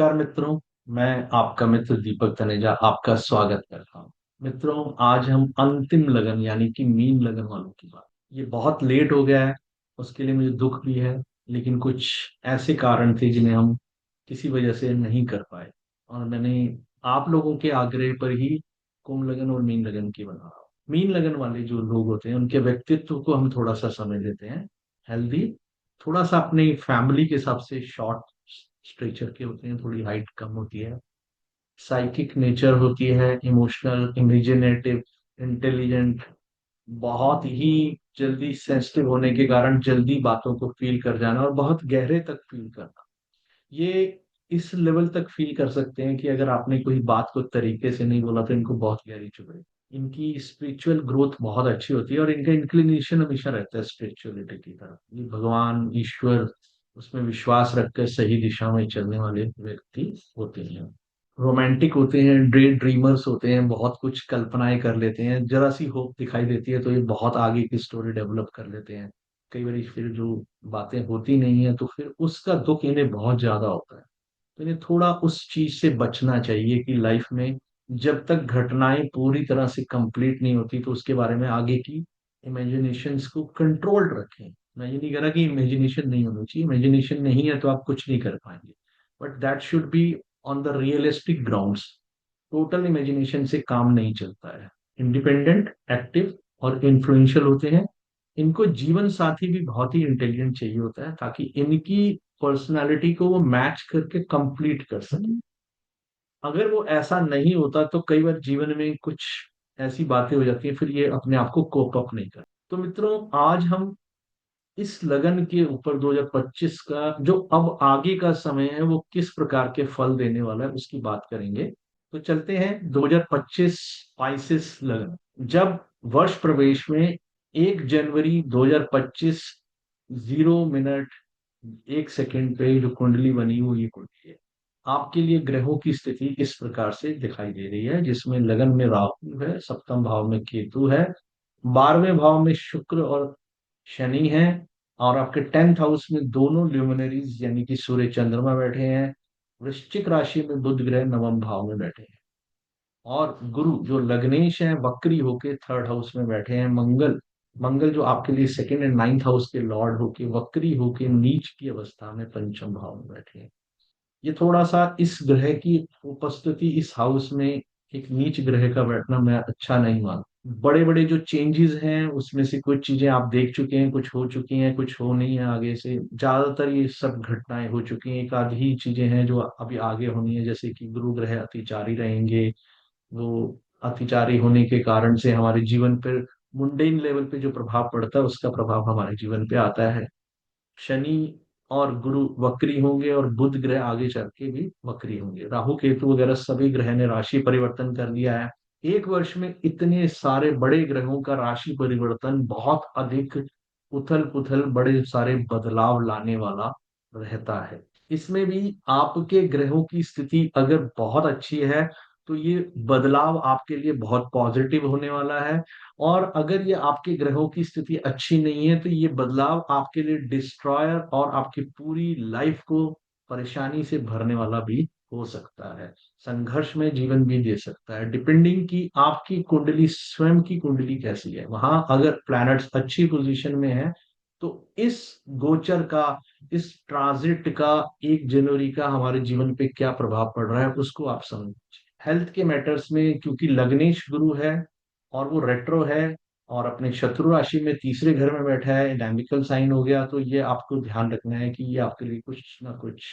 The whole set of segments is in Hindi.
नमस्कार मित्रों। मैं आपका मित्र दीपक तनेजा आपका स्वागत करता हूँ। मित्रों, आज हम अंतिम लगन यानी कि मीन लगन वालों की बात, ये बहुत लेट हो गया है, उसके लिए मुझे दुख भी है। लेकिन कुछ ऐसे कारण थे जिन्हें हम किसी वजह से नहीं कर पाए, और मैंने आप लोगों के आग्रह पर ही कुंभ लगन और मीन लगन की बना रहा हूँ। मीन लगन वाले जो लोग होते हैं उनके व्यक्तित्व को हम थोड़ा सा समय देते हैं। हेल्दी, थोड़ा सा अपनी फैमिली के हिसाब से शॉर्ट स्ट्रेचर के होते हैं, थोड़ी हाइट कम होती है, साइकिक नेचर होती है, इमोशनल, इमेजिनेटिव, इंटेलिजेंट, बहुत ही जल्दी सेंसिटिव होने के कारण जल्दी बातों को फील कर जाना और बहुत गहरे तक फील करना। ये इस लेवल तक फील कर सकते हैं कि अगर आपने कोई बात को तरीके से नहीं बोला तो इनको बहुत गहरी चुभे। इनकी स्पिरिचुअल ग्रोथ बहुत अच्छी होती है और इनका इंक्लिनेशन हमेशा रहता है स्पिरिचुअलिटी की तरफ। ये भगवान ईश्वर, उसमें विश्वास रखकर सही दिशा में चलने वाले व्यक्ति होते हैं। रोमांटिक होते हैं, डे ड्रीमर्स होते हैं, बहुत कुछ कल्पनाएं कर लेते हैं, जरा सी होप दिखाई देती है तो ये बहुत आगे की स्टोरी डेवलप कर लेते हैं। कई बार फिर जो बातें होती नहीं है तो फिर उसका दुख इन्हें बहुत ज्यादा होता है। तो इन्हें थोड़ा उस चीज से बचना चाहिए कि लाइफ में जब तक घटनाएं पूरी तरह से कंप्लीट नहीं होती तो उसके बारे में आगे की इमेजिनेशंस को कंट्रोल रखें। मैं ये नहीं कह रहा कि इमेजिनेशन नहीं होनी चाहिए, इमेजिनेशन नहीं है तो आप कुछ नहीं कर पाएंगे, but that should be on the realistic grounds. Total imagination से काम नहीं चलता है। इंडिपेंडेंट, एक्टिव और इन्फ्लुएंशियल होते हैं। इनको जीवन साथी भी बहुत ही इंटेलिजेंट चाहिए होता है ताकि इनकी पर्सनालिटी को वो मैच करके कंप्लीट कर सके। अगर वो ऐसा नहीं होता तो कई बार जीवन में कुछ ऐसी बातें हो जाती हैं, फिर ये अपने आप को कोप अप नहीं कर। तो मित्रों, आज हम इस लगन के ऊपर 2025 का जो अब आगे का समय है वो किस प्रकार के फल देने वाला है उसकी बात करेंगे। तो चलते हैं 2025 स्पाइसेस लगन। जब वर्ष प्रवेश में 1 जनवरी 2025 0 मिनट 1 सेकंड पे जो कुंडली बनी हुई कुंडली है, आपके लिए ग्रहों की स्थिति इस प्रकार से दिखाई दे रही है, जिसमें लगन में राहु है, सप्तम भाव में केतु है, 12वें भाव में शुक्र और शनि है, और आपके 10th हाउस में दोनों ल्यूमिनरीज यानी कि सूर्य चंद्रमा बैठे हैं। वृश्चिक राशि में बुध ग्रह नवम भाव में बैठे हैं, और गुरु जो लग्नेश है वक्री होके 3rd हाउस में बैठे हैं। मंगल, मंगल जो आपके लिए 2nd एंड 9th हाउस के लॉर्ड होके वक्री होके नीच की अवस्था में पंचम भाव में बैठे हैं। ये थोड़ा सा इस ग्रह की उपस्थिति इस हाउस में, एक नीच ग्रह का बैठना मैं अच्छा नहीं मानता। बड़े बड़े जो चेंजेस हैं उसमें से कुछ चीजें आप देख चुके हैं, कुछ हो चुकी हैं, कुछ हो नहीं है आगे से। ज्यादातर ये सब घटनाएं हो चुकी हैं, एक आधी ही चीजें हैं जो अभी आगे होनी है, जैसे कि गुरु ग्रह अतिचारी रहेंगे। वो अतिचारी होने के कारण से हमारे जीवन पर मुंडेन लेवल पे जो प्रभाव पड़ता है उसका प्रभाव हमारे जीवन पे आता है। शनि और गुरु वक्री होंगे और बुध ग्रह आगे चल के भी वक्री होंगे। राहु केतु वगैरह सभी ग्रह ने राशि परिवर्तन कर दिया है। एक वर्ष में इतने सारे बड़े ग्रहों का राशि परिवर्तन बहुत अधिक उथल पुथल, बड़े सारे बदलाव लाने वाला रहता है। इसमें भी आपके ग्रहों की स्थिति अगर बहुत अच्छी है तो ये बदलाव आपके लिए बहुत पॉजिटिव होने वाला है। और अगर ये आपके ग्रहों की स्थिति अच्छी नहीं है तो ये बदलाव आपके लिए डिस्ट्रॉयर और आपकी पूरी लाइफ को परेशानी से भरने वाला भी हो सकता है। संघर्ष में जीवन भी दे सकता है, डिपेंडिंग कि आपकी कुंडली, स्वयं की कुंडली कैसी है। वहां अगर प्लैनेट्स अच्छी पोजीशन में है तो इस गोचर का, इस ट्रांजिट का, 1 जनवरी का हमारे जीवन पे क्या प्रभाव पड़ रहा है उसको आप समझ। हेल्थ के मैटर्स में, क्योंकि लग्नेश गुरु है और वो रेट्रो है और अपने शत्रु राशि में तीसरे घर में बैठा है, डायमिकल साइन हो गया, तो ये आपको ध्यान रखना है कि ये आपके लिए कुछ ना कुछ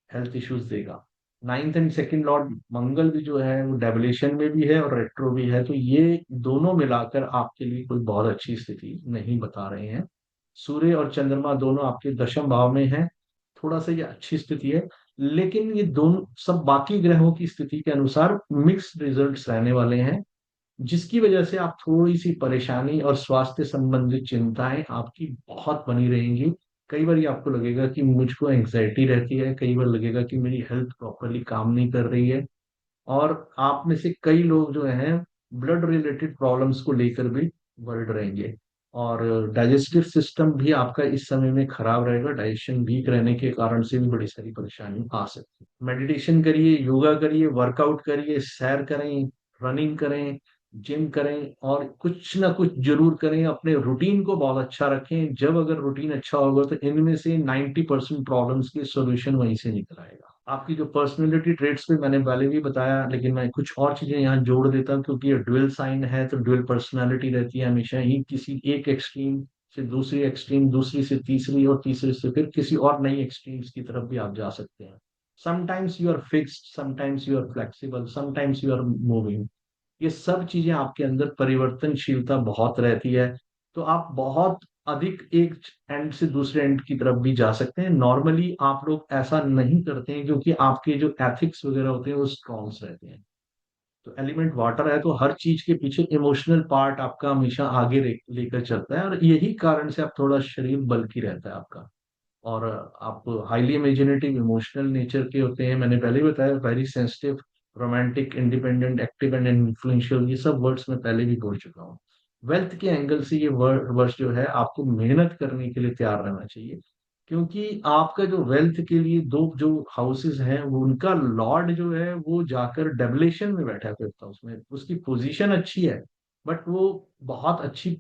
हेल्थ इश्यूज देगा। 9th एंड 2nd लॉर्ड मंगल भी जो है वो डेबिलेशन में भी है और रेट्रो भी है, तो ये दोनों मिलाकर आपके लिए कोई बहुत अच्छी स्थिति नहीं बता रहे हैं। सूर्य और चंद्रमा दोनों आपके 10th भाव में हैं, थोड़ा सा ये अच्छी स्थिति है। लेकिन ये दोनों सब बाकी ग्रहों की स्थिति के अनुसार मिक्स्ड रिजल्ट्स रहने वाले हैं, जिसकी वजह से आप थोड़ी सी परेशानी और स्वास्थ्य संबंधित चिंताएं आपकी बहुत बनी रहेंगी। कई बार ये आपको लगेगा कि मुझको एंग्जाइटी रहती है, कई बार लगेगा कि मेरी हेल्थ प्रॉपरली काम नहीं कर रही है, और आप में से कई लोग जो हैं ब्लड रिलेटेड प्रॉब्लम्स को लेकर भी वर्ल्ड रहेंगे। और डाइजेस्टिव सिस्टम भी आपका इस समय में खराब रहेगा। डाइजेशन वीक रहने के कारण से भी बड़ी सारी परेशानी आ सकती है। मेडिटेशन करिए, योगा करिए, वर्कआउट करिए, सैर करें, रनिंग करें, जिम करें, और कुछ ना कुछ जरूर करें। अपने रूटीन को बहुत अच्छा रखें। जब अगर रूटीन अच्छा होगा तो इनमें से 90% प्रॉब्लम्स की सोल्यूशन वहीं से निकल आएगा। आपकी जो पर्सनैलिटी ट्रेट्स पे मैंने पहले भी बताया, लेकिन मैं कुछ और चीजें यहाँ जोड़ देता हूँ, क्योंकि ये ड्यूअल साइन है तो ड्यूअल पर्सनैलिटी रहती है हमेशा ही। किसी एक एक्सट्रीम से दूसरी एक्सट्रीम, दूसरी से तीसरी, और तीसरे से फिर किसी और नई एक्सट्रीम्स की तरफ भी आप जा सकते हैं। Sometimes you are fixed, sometimes you are flexible, sometimes you are moving. ये सब चीजें आपके अंदर परिवर्तनशीलता बहुत रहती है। तो आप बहुत अधिक एक एंड से दूसरे एंड की तरफ भी जा सकते हैं। नॉर्मली आप लोग ऐसा नहीं करते हैं क्योंकि आपके जो एथिक्स वगैरह होते हैं वो स्ट्रॉन्ग रहते हैं। तो एलिमेंट वाटर है तो हर चीज के पीछे इमोशनल पार्ट आपका हमेशा आगे लेकर चलता है, और यही कारण से आप थोड़ा शरीर बल्कि रहता है आपका। और आप हाईली इमेजिनेटिव, इमोशनल नेचर के होते हैं। मैंने पहले ही बताया, very sensitive, romantic, independent, active and influential, ये सब वर्ड्स मैं पहले भी बोल चुका हूँ। वेल्थ के एंगल से ये वर्ड्स जो है, आपको मेहनत करने के लिए तैयार रहना चाहिए। क्योंकि आपका जो वेल्थ के लिए दो जो हाउसेस हैं, वो उनका लॉर्ड जो है वो जाकर डेवलेशन में बैठा है फिफ्थ हाउस में। उसकी पोजीशन अच्छी है, बट वो बहुत अच्छी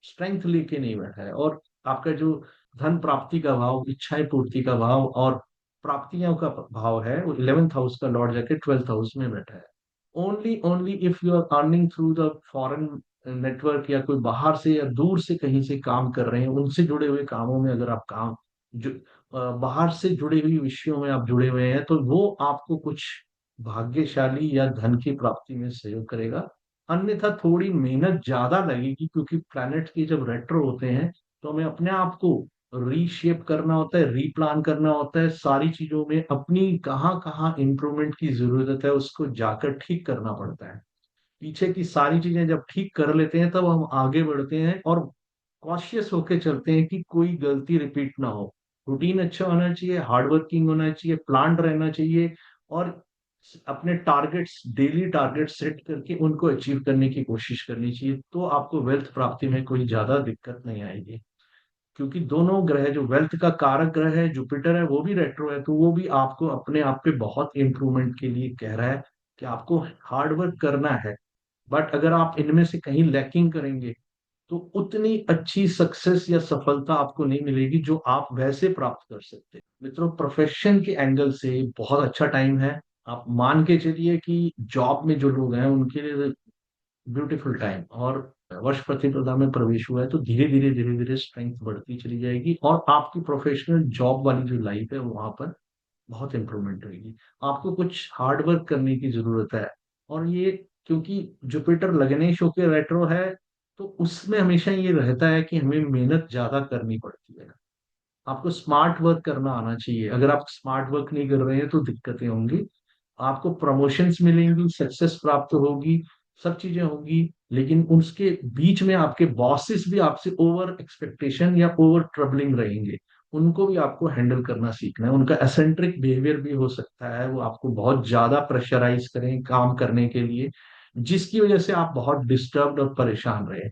स्ट्रेंथ लेके नहीं बैठा है। और आपका जो धन प्राप्ति का भाव, इच्छाएं पूर्ति का भाव और प्राप्तियों का भाव है, वो 11th हाउस का लॉर्ड जाके 12th हाउस में बैठा है। Only only if you are earning through the foreign network, या कोई बाहर से या दूर से कहीं से काम कर रहे हैं, उनसे जुड़े हुए कामों में अगर आप काम जो बाहर से जुड़े हुए विषयों में आप जुड़े हुए हैं, तो वो आपको कुछ भाग्यशाली या धन की प्राप्ति में सहयोग करेगा। अन्यथा थोड़ी मेहनत ज्यादा लगेगी, क्योंकि प्लैनेट के जब रेट्रो होते हैं तो हमें अपने आप को रीशेप करना होता है, रीप्लान करना होता है। सारी चीजों में अपनी कहाँ कहाँ इंप्रूवमेंट की जरूरत है उसको जाकर ठीक करना पड़ता है। पीछे की सारी चीजें जब ठीक कर लेते हैं तब हम आगे बढ़ते हैं, और कॉशियस होके चलते हैं कि कोई गलती रिपीट ना हो। रूटीन अच्छा होना चाहिए, हार्ड वर्किंग होना चाहिए, प्लान्ड रहना चाहिए, और अपने टारगेट्स, डेली टारगेट सेट करके उनको अचीव करने की कोशिश करनी चाहिए। तो आपको वेल्थ प्राप्ति में कोई ज्यादा दिक्कत नहीं आएगी। क्योंकि दोनों ग्रह, जो वेल्थ का कारक ग्रह है जुपिटर है, वो भी रेट्रो है, तो वो भी आपको अपने आप पे बहुत इंप्रूवमेंट के लिए कह रहा है कि आपको हार्ड वर्क करना है। बट अगर आप इनमें से कहीं लैकिंग करेंगे तो उतनी अच्छी सक्सेस या सफलता आपको नहीं मिलेगी जो आप वैसे प्राप्त कर सकते हैं। मित्रों, प्रोफेशन के एंगल से बहुत अच्छा टाइम है। आप मान के चलिए कि जॉब में जो लोग हैं उनके लिए ब्यूटीफुल टाइम। और वर्ष प्रतिप्रदा में प्रवेश हुआ है तो धीरे धीरे धीरे धीरे स्ट्रेंथ बढ़ती चली जाएगी, और आपकी प्रोफेशनल जॉब वाली जो लाइफ है वहां पर बहुत इंप्रूवमेंट होगी। आपको कुछ हार्ड वर्क करने की जरूरत है। और ये, क्योंकि जुपिटर लग्नेश होकर रेट्रो है, तो उसमें हमेशा ये रहता है कि हमें मेहनत ज्यादा करनी पड़ती है। आपको स्मार्ट वर्क करना आना चाहिए। अगर आप स्मार्ट वर्क नहीं कर रहे हैं तो दिक्कतें होंगी। आपको प्रमोशंस मिलेंगी, सक्सेस प्राप्त होगी, सब चीजें होंगी, लेकिन उसके बीच में आपके बॉसेस भी आपसे ओवर एक्सपेक्टेशन या ओवर ट्रबलिंग रहेंगे। उनको भी आपको हैंडल करना सीखना है। उनका एसेंट्रिक बिहेवियर भी हो सकता है, वो आपको बहुत ज्यादा प्रेशराइज करें काम करने के लिए, जिसकी वजह से आप बहुत डिस्टर्ब्ड और परेशान रहे।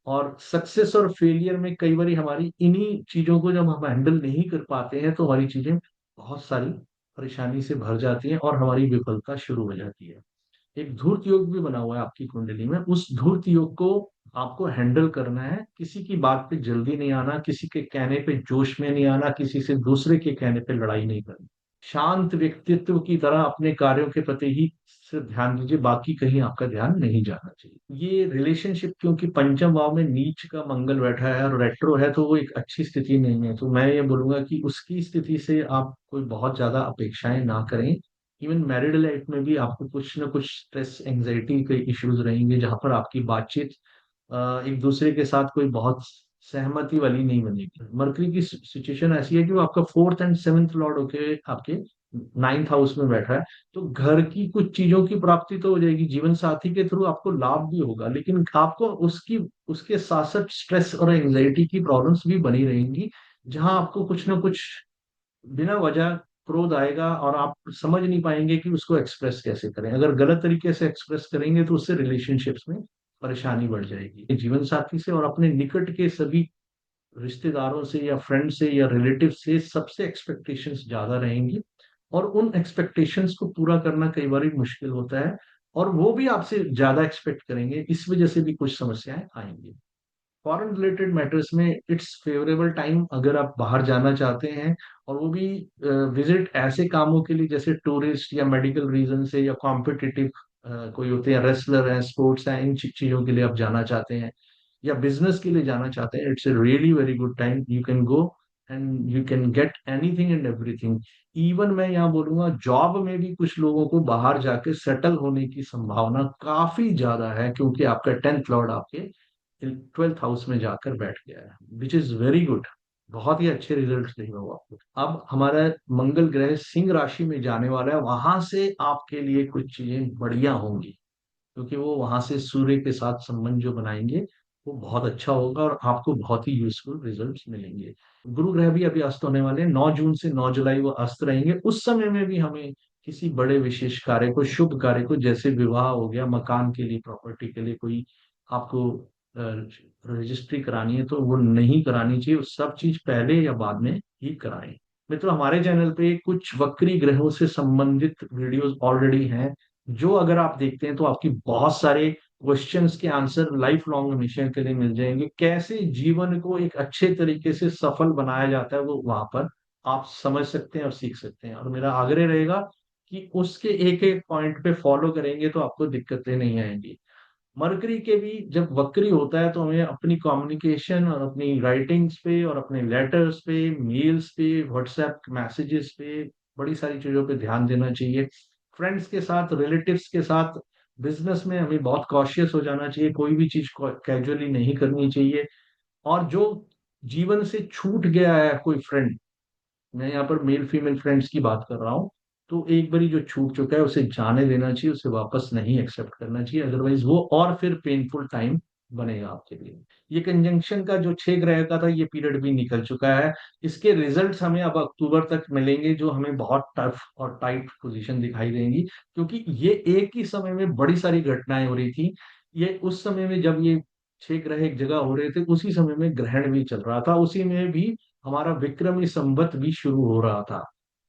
और सक्सेस और फेलियर में कई बार हमारी इन्हीं चीजों को जब हम हैंडल नहीं कर पाते हैं तो हमारी चीजें बहुत सारी परेशानी से भर जाती हैं और हमारी विफलता शुरू हो जाती है। एक धूर्त योग भी बना हुआ है आपकी कुंडली में। उस धूर्त योग को आपको हैंडल करना है। किसी की बात पे जल्दी नहीं आना, किसी के कहने पे जोश में नहीं आना, किसी से दूसरे के कहने पे लड़ाई नहीं करनी। शांत व्यक्तित्व की तरह अपने कार्यों के प्रति ही सिर्फ ध्यान दीजिए, बाकी कहीं आपका ध्यान नहीं जाना चाहिए। ये रिलेशनशिप, क्योंकि पंचम भाव में नीच का मंगल बैठा है और रेट्रो है, तो वो एक अच्छी स्थिति नहीं है। तो मैं ये बोलूंगा कि उसकी स्थिति से आप कोई बहुत ज्यादा अपेक्षाएं ना करें। इवन मैरिड लाइफ में भी आपको कुछ ना कुछ स्ट्रेस, एंजाइटी के इश्यूज रहेंगे, जहां पर आपकी बातचीत एक दूसरे के साथ कोई बहुत सहमति वाली नहीं बनेगी। मरकरी की सिचुएशन ऐसी है कि वो आपका फोर्थ एंड सेवेंथ लॉर्ड होके आपके नाइन्थ हाउस में बैठा है। तो घर की कुछ चीजों की प्राप्ति तो हो जाएगी, जीवन साथी के थ्रू आपको लाभ भी होगा, लेकिन आपको उसकी उसके साथ साथ स्ट्रेस और एंजाइटी की प्रॉब्लम्स भी बनी रहेंगी, जहां आपको कुछ ना कुछ बिना वजह क्रोध आएगा और आप समझ नहीं पाएंगे कि उसको एक्सप्रेस कैसे करें। अगर गलत तरीके से एक्सप्रेस करेंगे तो उससे रिलेशनशिप्स में परेशानी बढ़ जाएगी जीवन साथी से, और अपने निकट के सभी रिश्तेदारों से या फ्रेंड से या रिलेटिव से सबसे एक्सपेक्टेशंस ज्यादा रहेंगी। और उन एक्सपेक्टेशंस को पूरा करना कई बार मुश्किल होता है, और वो भी आपसे ज्यादा एक्सपेक्ट करेंगे, इस वजह से भी कुछ समस्याएं आएंगी। फॉरेन रिलेटेड मैटर्स में इट्स फेवरेबल टाइम अगर आप बाहर जाना चाहते हैं, और वो भी विजिट ऐसे कामों के लिए जैसे टूरिस्ट या मेडिकल रीजन से या कॉम्पिटिटिव कोई होते हैं, रेसलर हैं, स्पोर्ट्स हैं, इन चीजों के लिए आप जाना चाहते हैं या बिजनेस के लिए जाना चाहते हैं, it's a really very good time. You can go and you can get anything and everything. Even मैं यहाँ बोलूंगा जॉब में भी कुछ लोगों को बाहर जाके सेटल होने की संभावना काफी ज्यादा है, क्योंकि आपका 10th लॉर्ड आपके 12th हाउस में जाकर बैठ गया है, विच इज वेरी गुड। बहुत ही अच्छे रिजल्ट देगा वो आपको। अब हमारा मंगल ग्रह सिंह राशि में जाने वाला है, वहां से आपके लिए कुछ चीजें बढ़िया होंगी, क्योंकि वो वहां से सूर्य के साथ संबंध जो बनाएंगे वो बहुत अच्छा होगा, और आपको बहुत ही यूजफुल रिजल्ट्स मिलेंगे। गुरु ग्रह भी अभी अस्त होने वाले हैं, 9 जून से 9 जुलाई वो अस्त रहेंगे। उस समय में भी हमें किसी बड़े विशेष कार्य को, शुभ कार्य को, जैसे विवाह हो गया, मकान के लिए, प्रॉपर्टी के लिए कोई आपको रजिस्ट्री करानी है, तो वो नहीं करानी चाहिए। वो सब चीज पहले या बाद में ही कराएं। मित्रों, हमारे चैनल पे कुछ वक्री ग्रहों से संबंधित वीडियोस ऑलरेडी हैं, जो अगर आप देखते हैं तो आपकी बहुत सारे क्वेश्चंस के आंसर लाइफ लॉन्ग हमेशा के लिए मिल जाएंगे। कैसे जीवन को एक अच्छे तरीके से सफल बनाया जाता है, वो वहां पर आप समझ सकते हैं और सीख सकते हैं। और मेरा आग्रह रहेगा कि उसके एक एक पॉइंट पे फॉलो करेंगे तो आपको दिक्कतें नहीं आएंगी। मरकरी के भी जब वक्री होता है तो हमें अपनी कम्युनिकेशन और अपनी राइटिंग्स पे और अपने लेटर्स पे, मेल्स पे, व्हाट्सएप मैसेजेस पे, बड़ी सारी चीजों पे ध्यान देना चाहिए। फ्रेंड्स के साथ, रिलेटिव्स के साथ, बिजनेस में हमें बहुत कॉशियस हो जाना चाहिए, कोई भी चीज कैजुअली नहीं करनी चाहिए। और जो जीवन से छूट गया है कोई फ्रेंड, मैं यहाँ पर मेल फीमेल फ्रेंड्स की बात कर रहा हूँ, तो एक बारी जो छूट चुका है उसे जाने देना चाहिए, उसे वापस नहीं एक्सेप्ट करना चाहिए, अदरवाइज वो और फिर पेनफुल टाइम बनेगा आपके लिए। ये कंजंक्शन का जो 6 ग्रह का था, ये पीरियड भी निकल चुका है। इसके रिजल्ट्स हमें अब अक्टूबर तक मिलेंगे, जो हमें बहुत टफ और टाइट पोजीशन दिखाई देंगी, क्योंकि ये एक ही समय में बड़ी सारी घटनाएं हो रही थी। ये उस समय में जब ये 6 ग्रह एक जगह हो रहे थे, उसी समय में ग्रहण भी चल रहा था, उसी में भी हमारा विक्रमी संवत भी शुरू हो रहा था।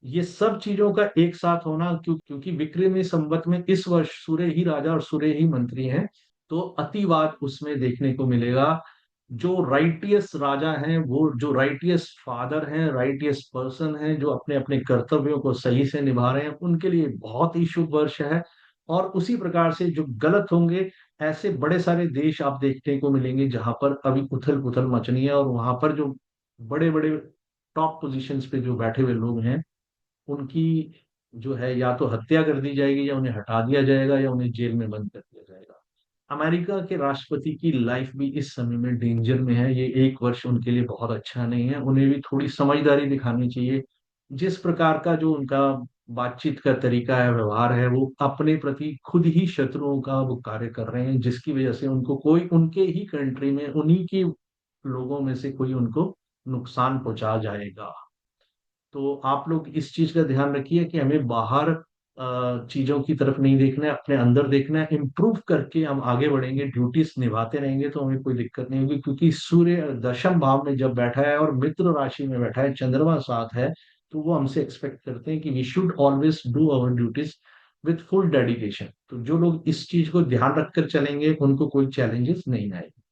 ये सब चीजों का एक साथ होना, क्योंकि विक्रमी संवत में इस वर्ष सूर्य ही राजा और सूर्य ही मंत्री हैं, तो अतिवाद उसमें देखने को मिलेगा। जो राइटियस राजा हैं, वो जो राइटियस फादर हैं, राइटियस पर्सन हैं, जो अपने अपने कर्तव्यों को सही से निभा रहे हैं, उनके लिए बहुत ही शुभ वर्ष है। और उसी प्रकार से जो गलत होंगे, ऐसे बड़े सारे देश आप देखने को मिलेंगे जहां पर अभी उथल पुथल मचनी है, और वहां पर जो बड़े बड़े टॉप पोजीशंस पे जो बैठे हुए लोग हैं, उनकी जो है या तो हत्या कर दी जाएगी, या उन्हें हटा दिया जाएगा, या उन्हें जेल में बंद कर दिया जाएगा। अमेरिका के राष्ट्रपति की लाइफ भी इस समय में डेंजर में है। ये एक वर्ष उनके लिए बहुत अच्छा नहीं है, उन्हें भी थोड़ी समझदारी दिखानी चाहिए। जिस प्रकार का जो उनका बातचीत का तरीका है, व्यवहार है, वो अपने प्रति खुद ही शत्रुओं का वो कार्य कर रहे हैं, जिसकी वजह से उनको कोई उनके ही कंट्री में उन्हीं के लोगों में से कोई उनको नुकसान पहुंचा जाएगा। तो आप लोग इस चीज का ध्यान रखिए कि हमें बाहर चीजों की तरफ नहीं देखना है, अपने अंदर देखना है। इम्प्रूव करके हम आगे बढ़ेंगे, ड्यूटीज निभाते रहेंगे, तो हमें कोई दिक्कत नहीं होगी, क्योंकि सूर्य दशम भाव में जब बैठा है और मित्र राशि में बैठा है, चंद्रमा साथ है, तो वो हमसे एक्सपेक्ट करते हैं कि we should always do our duties with full dedication. तो जो लोग इस चीज को ध्यान रखकर चलेंगे, उनको कोई चैलेंजेस नहीं आएंगे।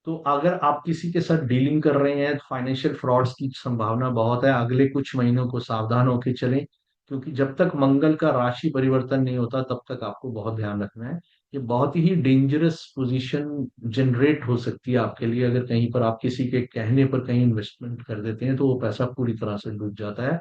तो अगर आप किसी के साथ डीलिंग कर रहे हैं, फाइनेंशियल फ्रॉड्स की संभावना बहुत है, अगले कुछ महीनों को सावधान होकर चलें, क्योंकि जब तक मंगल का राशि परिवर्तन नहीं होता तब तक आपको बहुत ध्यान रखना है। ये बहुत ही डेंजरस पोजीशन जनरेट हो सकती है आपके लिए, अगर कहीं पर आप किसी के कहने पर कहीं इन्वेस्टमेंट कर देते हैं तो वो पैसा पूरी तरह से डूब जाता है।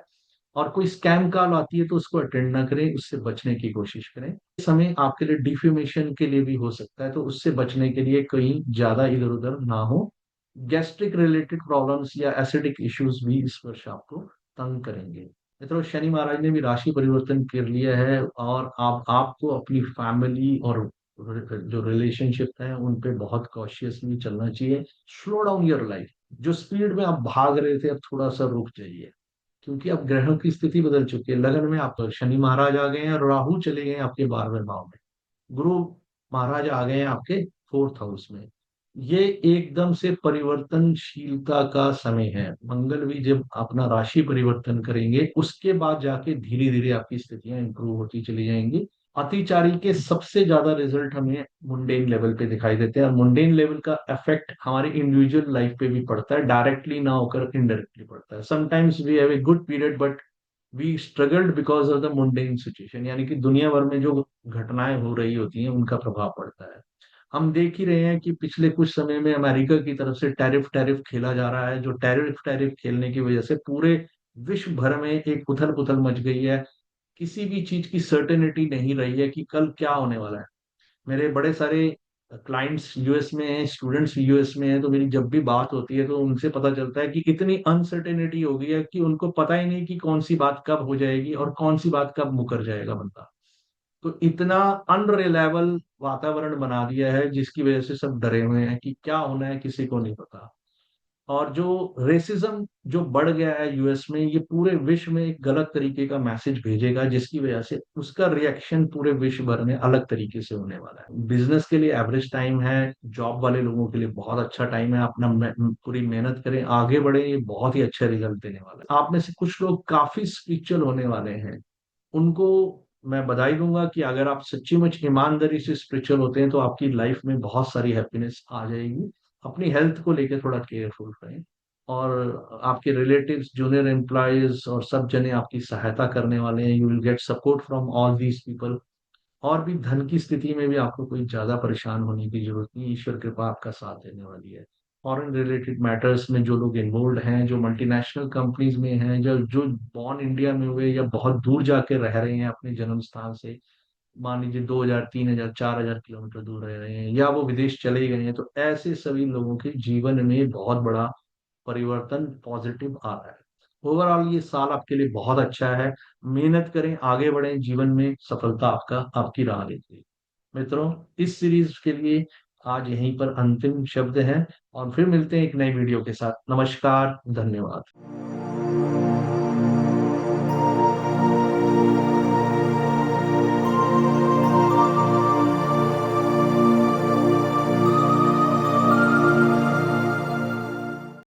और कोई स्कैम कॉल आती है तो उसको अटेंड ना करें, उससे बचने की कोशिश करें। इस समय आपके लिए डिफेमेशन के लिए भी हो सकता है, तो उससे बचने के लिए कहीं ज्यादा इधर उधर ना हो। गैस्ट्रिक रिलेटेड प्रॉब्लम्स या एसिडिक इश्यूज भी इस वर्ष आपको तंग करेंगे। मित्रों, शनि महाराज ने भी राशि परिवर्तन कर लिया है, और आप आपको अपनी फैमिली और जो रिलेशनशिप है उन पे बहुत कॉशियसली चलना चाहिए। Slow down your life. जो स्पीड में आप भाग रहे थे, अब थोड़ा सा रुक जाइए, क्योंकि अब ग्रहों की स्थिति बदल चुकी है। लगन में आप शनि महाराज आ गए हैं, और राहु चले गए हैं आपके 12वें भाव में। गुरु महाराज आ गए हैं आपके फोर्थ हाउस में। ये एकदम से परिवर्तनशीलता का समय है। मंगल भी जब अपना राशि परिवर्तन करेंगे उसके बाद जाके धीरे धीरे आपकी स्थितियां इंप्रूव होती चली जाएंगी। अतिचारी के सबसे ज्यादा रिजल्ट हमें मुंडेन लेवल पे दिखाई देते हैं, और मुंडेन लेवल का इफेक्ट हमारी इंडिविजुअल लाइफ पे भी पड़ता है, डायरेक्टली ना होकर इनडायरेक्टली पड़ता है। Sometimes we have a good period but we struggled because of the mundane situation, यानी कि दुनिया भर में जो घटनाएं हो रही होती हैं उनका प्रभाव पड़ता है। हम देख ही रहे हैं कि पिछले कुछ समय में अमेरिका की तरफ से टैरिफ टैरिफ खेला जा रहा है, जो टैरिफ टैरिफ खेलने की वजह से पूरे विश्व भर में एक उथल पुथल मच गई है। किसी भी चीज की सर्टेनिटी नहीं रही है कि कल क्या होने वाला है। मेरे बड़े सारे क्लाइंट्स यूएस में हैं, स्टूडेंट्स यूएस में हैं, तो मेरी जब भी बात होती है तो उनसे पता चलता है कि इतनी अनसर्टेनिटी हो गई है कि उनको पता ही नहीं कि कौन सी बात कब हो जाएगी और कौन सी बात कब मुकर जाएगा बंदा। तो इतना अनरिलायबल वातावरण बना दिया है जिसकी वजह से सब डरे हुए हैं कि क्या होना है किसी को नहीं पता। और जो रेसिज्म जो बढ़ गया है यूएस में, ये पूरे विश्व में एक गलत तरीके का मैसेज भेजेगा, जिसकी वजह से उसका रिएक्शन पूरे विश्व भर में अलग तरीके से होने वाला है। बिजनेस के लिए एवरेज टाइम है, जॉब वाले लोगों के लिए बहुत अच्छा टाइम है। अपना पूरी मेहनत करें, आगे बढ़े, ये बहुत ही अच्छा रिजल्ट देने वाला है। आप में से कुछ लोग काफी स्पिरिचुअल होने वाले हैं, उनको मैं बधाई दूंगा कि अगर आप सच्ची मुच ईमानदारी से स्पिरिचुअल होते हैं तो आपकी लाइफ में बहुत सारी हैप्पीनेस आ जाएगी। अपनी हेल्थ को लेकर थोड़ा केयरफुल रहें, और आपके रिलेटिव्स, जूनियर एम्प्लॉयज और सब जने आपकी सहायता करने वाले हैं। You will get support from all these people. और भी धन की स्थिति में भी आपको कोई ज्यादा परेशान होने की जरूरत नहीं, ईश्वर कृपा आपका साथ देने वाली है। फॉरेन रिलेटेड मैटर्स में जो लोग इन्वॉल्व हैं, जो मल्टीनेशनल कंपनीज में हैं, जो जो बॉर्न इंडिया में हुए या बहुत दूर जाके रह रहे हैं अपने जन्म स्थान से, मान लीजिए 2000 3000 4000 किलोमीटर दूर रह रहे हैं, या वो विदेश चले गए हैं, तो ऐसे सभी लोगों के जीवन में बहुत बड़ा परिवर्तन पॉजिटिव आ रहा है। ओवरऑल ये साल आपके लिए बहुत अच्छा है। मेहनत करें, आगे बढ़ें, जीवन में सफलता आपका आपकी राह लेती है। मित्रों, इस सीरीज के लिए आज यहीं पर अंतिम शब्द हैं, और फिर मिलते हैं एक नई वीडियो के साथ। नमस्कार, धन्यवाद।